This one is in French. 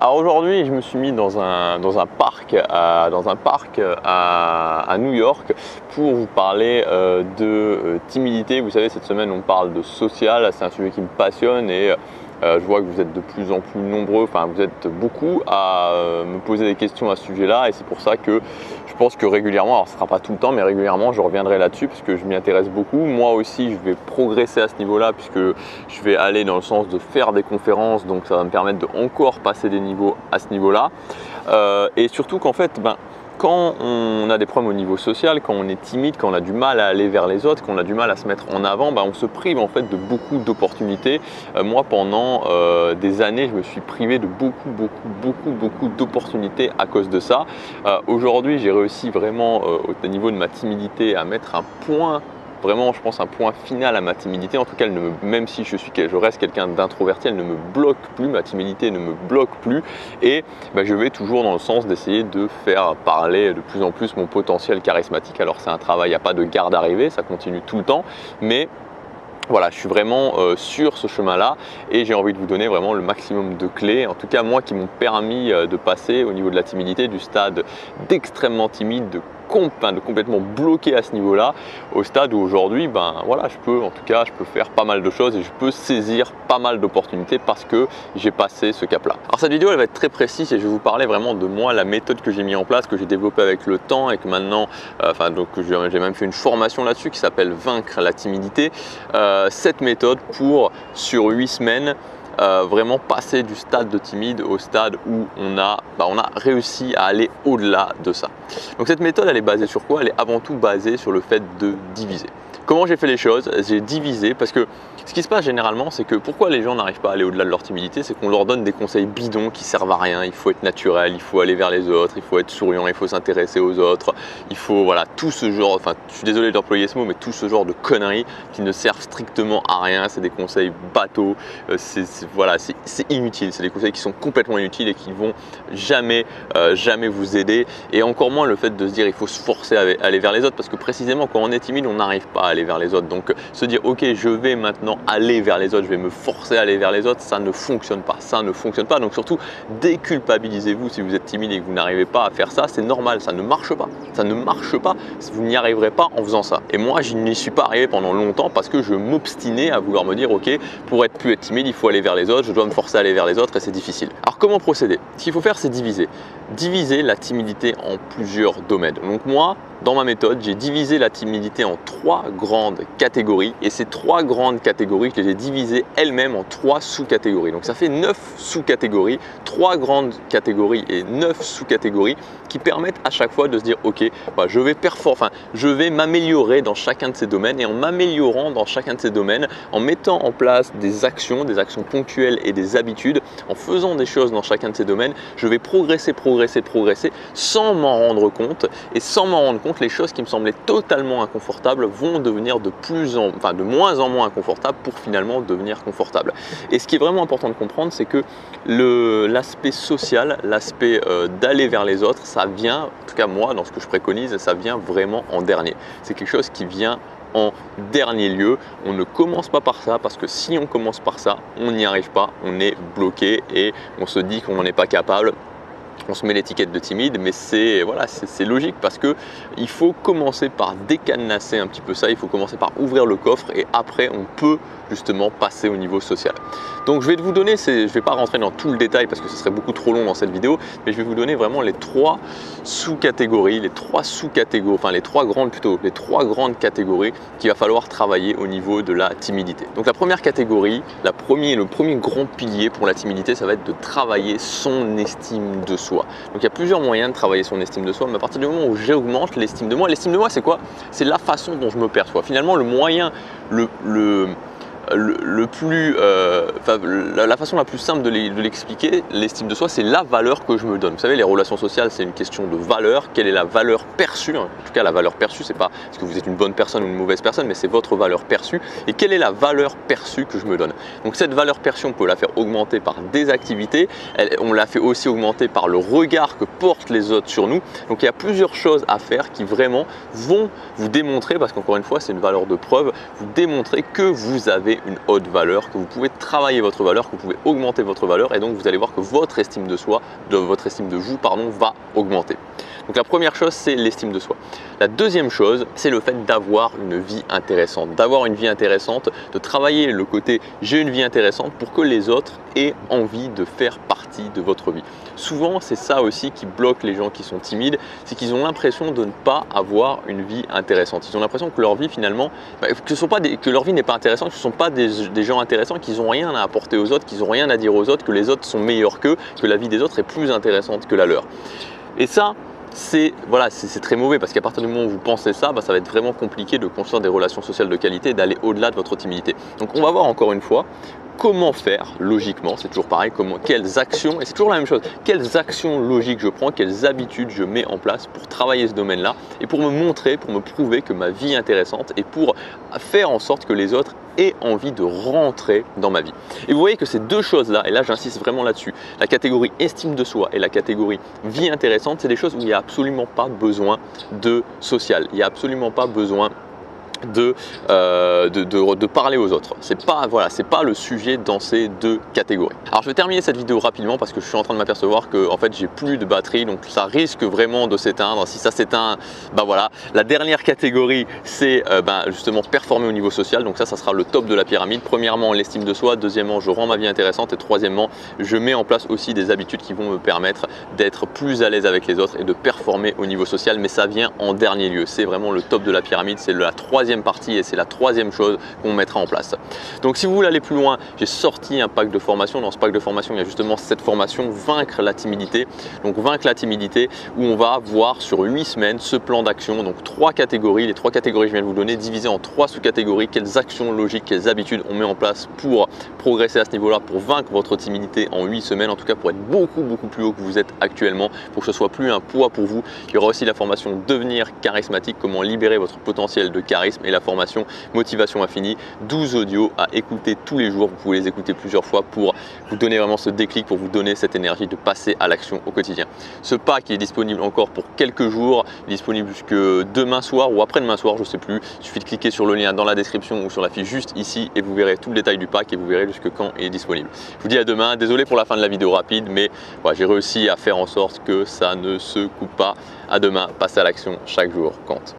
Alors aujourd'hui, je me suis mis dans un parc, à New York pour vous parler de timidité. Vous savez, cette semaine, on parle de social. C'est un sujet qui me passionne et je vois que vous êtes de plus en plus nombreux, enfin vous êtes beaucoup à me poser des questions à ce sujet-là et c'est pour ça que je pense que régulièrement, alors ce ne sera pas tout le temps, mais régulièrement je reviendrai là-dessus parce que je m'y intéresse beaucoup. Moi aussi, je vais progresser à ce niveau-là puisque je vais aller dans le sens de faire des conférences, donc ça va me permettre de encore passer des niveaux à ce niveau-là. Et surtout qu'en fait, quand on a des problèmes au niveau social, quand on est timide, quand on a du mal à aller vers les autres, quand on a du mal à se mettre en avant, on se prive en fait de beaucoup d'opportunités. Moi, pendant des années, je me suis privé de beaucoup d'opportunités à cause de ça. Aujourd'hui, j'ai réussi vraiment au niveau de ma timidité à mettre un point. Vraiment, je pense un point final à ma timidité. En tout cas, même si je reste quelqu'un d'introverti, elle ne me bloque plus, ma timidité ne me bloque plus. Et je vais toujours dans le sens d'essayer de faire parler de plus en plus mon potentiel charismatique. Alors c'est un travail, il n'y a pas de garde arrivée, ça continue tout le temps. Mais voilà, je suis vraiment sur ce chemin-là et j'ai envie de vous donner vraiment le maximum de clés, en tout cas moi qui m'ont permis de passer au niveau de la timidité du stade d'extrêmement timide, de complètement bloqué à ce niveau-là, au stade où aujourd'hui, je peux faire pas mal de choses et je peux saisir pas mal d'opportunités parce que j'ai passé ce cap-là. Alors cette vidéo, elle va être très précise et je vais vous parler vraiment de moi, la méthode que j'ai mis en place, que j'ai développée avec le temps et que maintenant, j'ai même fait une formation là-dessus qui s'appelle Vaincre la timidité. Cette méthode pour, sur 8 semaines, vraiment passer du stade de timide au stade où on a réussi à aller au-delà de ça. Donc cette méthode, elle est basée sur quoi? Elle est avant tout basée sur le fait de diviser. Comment j'ai fait les choses? J'ai divisé parce que ce qui se passe généralement, c'est que pourquoi les gens n'arrivent pas à aller au-delà de leur timidité, c'est qu'on leur donne des conseils bidons qui servent à rien. Il faut être naturel, il faut aller vers les autres, il faut être souriant, il faut s'intéresser aux autres, il faut tout ce genre, je suis désolé d'employer ce mot, mais tout ce genre de conneries qui ne servent strictement à rien. C'est des conseils bateaux, c'est inutile, c'est des conseils qui sont complètement inutiles et qui vont jamais vous aider. Et encore moins le fait de se dire il faut se forcer à aller vers les autres parce que précisément quand on est timide, on n'arrive pas à aller vers les autres. Donc se dire ok, je vais maintenant aller vers les autres, je vais me forcer à aller vers les autres, ça ne fonctionne pas, donc surtout déculpabilisez-vous si vous êtes timide et que vous n'arrivez pas à faire ça, c'est normal, ça ne marche pas, vous n'y arriverez pas en faisant ça. Et moi je n'y suis pas arrivé pendant longtemps parce que je m'obstinais à vouloir me dire ok, pour être plus timide, il faut aller vers les autres, je dois me forcer à aller vers les autres et c'est difficile. Alors comment procéder? Ce qu'il faut faire, c'est diviser la timidité en plusieurs domaines. Donc moi, dans ma méthode, j'ai divisé la timidité en 3 grandes catégories et ces 3 grandes catégories, je les ai divisées elles-mêmes en 3 sous-catégories. Donc ça fait 9 sous-catégories, 3 grandes catégories et 9 sous-catégories qui permettent à chaque fois de se dire ok, je vais m'améliorer dans chacun de ces domaines et en m'améliorant dans chacun de ces domaines, en mettant en place des actions ponctuelles et des habitudes, en faisant des choses dans chacun de ces domaines, je vais progresser sans m'en rendre compte et sans m'en rendre compte, les choses qui me semblaient totalement inconfortables vont devenir de moins en moins inconfortables pour finalement devenir confortables. Et ce qui est vraiment important de comprendre, c'est que l'aspect social, l'aspect d'aller vers les autres, ça vient, en tout cas moi, dans ce que je préconise, ça vient vraiment en dernier. C'est quelque chose qui vient en dernier lieu. On ne commence pas par ça parce que si on commence par ça, on n'y arrive pas, on est bloqué et on se dit qu'on n'en est pas capable. On se met l'étiquette de timide, mais c'est logique parce que il faut commencer par décadenasser un petit peu ça, il faut commencer par ouvrir le coffre et après on peut justement passer au niveau social. Donc je vais vous donner, je ne vais pas rentrer dans tout le détail parce que ce serait beaucoup trop long dans cette vidéo, mais je vais vous donner vraiment les 3 sous-catégories, les 3 grandes catégories qu'il va falloir travailler au niveau de la timidité. Donc la première catégorie, le premier grand pilier pour la timidité, ça va être de travailler son estime de soi. Donc il y a plusieurs moyens de travailler son estime de soi, mais à partir du moment où j'augmente l'estime de moi c'est quoi? C'est la façon dont je me perçois. Finalement le moyen, la façon la plus simple de l'expliquer, l'estime de soi, c'est la valeur que je me donne. Vous savez, les relations sociales, c'est une question de valeur. Quelle est la valeur perçue? En tout cas, la valeur perçue, c'est pas est-ce que vous êtes une bonne personne ou une mauvaise personne, mais c'est votre valeur perçue. Et quelle est la valeur perçue que je me donne? Donc cette valeur perçue, on peut la faire augmenter par des activités. On la fait aussi augmenter par le regard que portent les autres sur nous. Donc il y a plusieurs choses à faire qui vraiment vont vous démontrer, parce qu'encore une fois, c'est une valeur de preuve, vous démontrer que vous avez une haute valeur, que vous pouvez travailler votre valeur, que vous pouvez augmenter votre valeur et donc vous allez voir que votre estime de soi, votre estime de vous, pardon, va augmenter. Donc la première chose, c'est l'estime de soi. La deuxième chose, c'est le fait d'avoir une vie intéressante. D'avoir une vie intéressante, de travailler le côté j'ai une vie intéressante pour que les autres aient envie de faire partie de votre vie. Souvent, c'est ça aussi qui bloque les gens qui sont timides, c'est qu'ils ont l'impression de ne pas avoir une vie intéressante. Ils ont l'impression que leur vie finalement, que leur vie n'est pas intéressante, que ce ne sont pas des gens intéressants, qu'ils n'ont rien à apporter aux autres, qu'ils n'ont rien à dire aux autres, que les autres sont meilleurs qu'eux, que la vie des autres est plus intéressante que la leur. Et ça, c'est très mauvais parce qu'à partir du moment où vous pensez ça, ça va être vraiment compliqué de construire des relations sociales de qualité et d'aller au-delà de votre timidité. Donc on va voir encore une fois comment faire logiquement, c'est toujours pareil, quelles actions, et c'est toujours la même chose, quelles actions logiques je prends, quelles habitudes je mets en place pour travailler ce domaine-là et pour me montrer, pour me prouver que ma vie est intéressante et pour faire en sorte que les autres aient envie de rentrer dans ma vie. Et vous voyez que ces deux choses-là, et là j'insiste vraiment là-dessus, la catégorie estime de soi et la catégorie vie intéressante, c'est des choses où il n'y a absolument pas besoin de social, il n'y a absolument pas besoin de parler aux autres. C'est pas le sujet dans ces deux catégories. Alors je vais terminer cette vidéo rapidement parce que je suis en train de m'apercevoir que en fait j'ai plus de batterie, donc ça risque vraiment de s'éteindre. Si ça s'éteint, voilà. La dernière catégorie, c'est justement performer au niveau social. Donc ça sera le top de la pyramide. Premièrement, l'estime de soi. Deuxièmement, je rends ma vie intéressante. Et troisièmement, je mets en place aussi des habitudes qui vont me permettre d'être plus à l'aise avec les autres et de performer au niveau social. Mais ça vient en dernier lieu. C'est vraiment le top de la pyramide. C'est la troisième partie et c'est la troisième chose qu'on mettra en place. Donc si vous voulez aller plus loin, j'ai sorti un pack de formation. Dans ce pack de formation, il y a justement cette formation Vaincre la timidité. Donc Vaincre la timidité où on va voir sur 8 semaines ce plan d'action. Donc 3 catégories, les 3 catégories que je viens de vous donner divisées en 3 sous-catégories. Quelles actions logiques, quelles habitudes on met en place pour progresser à ce niveau-là, pour vaincre votre timidité en 8 semaines, en tout cas pour être beaucoup plus haut que vous êtes actuellement, pour que ce soit plus un poids pour vous. Il y aura aussi la formation Devenir charismatique, comment libérer votre potentiel de charisme, et la formation Motivation Infinie, 12 audios à écouter tous les jours. Vous pouvez les écouter plusieurs fois pour vous donner vraiment ce déclic, pour vous donner cette énergie de passer à l'action au quotidien. Ce pack est disponible encore pour quelques jours, disponible jusque demain soir ou après-demain soir, je ne sais plus. Il suffit de cliquer sur le lien dans la description ou sur la fiche juste ici et vous verrez tout le détail du pack et vous verrez jusque quand il est disponible. Je vous dis à demain. Désolé pour la fin de la vidéo rapide, mais j'ai réussi à faire en sorte que ça ne se coupe pas. À demain, passez à l'action, chaque jour compte.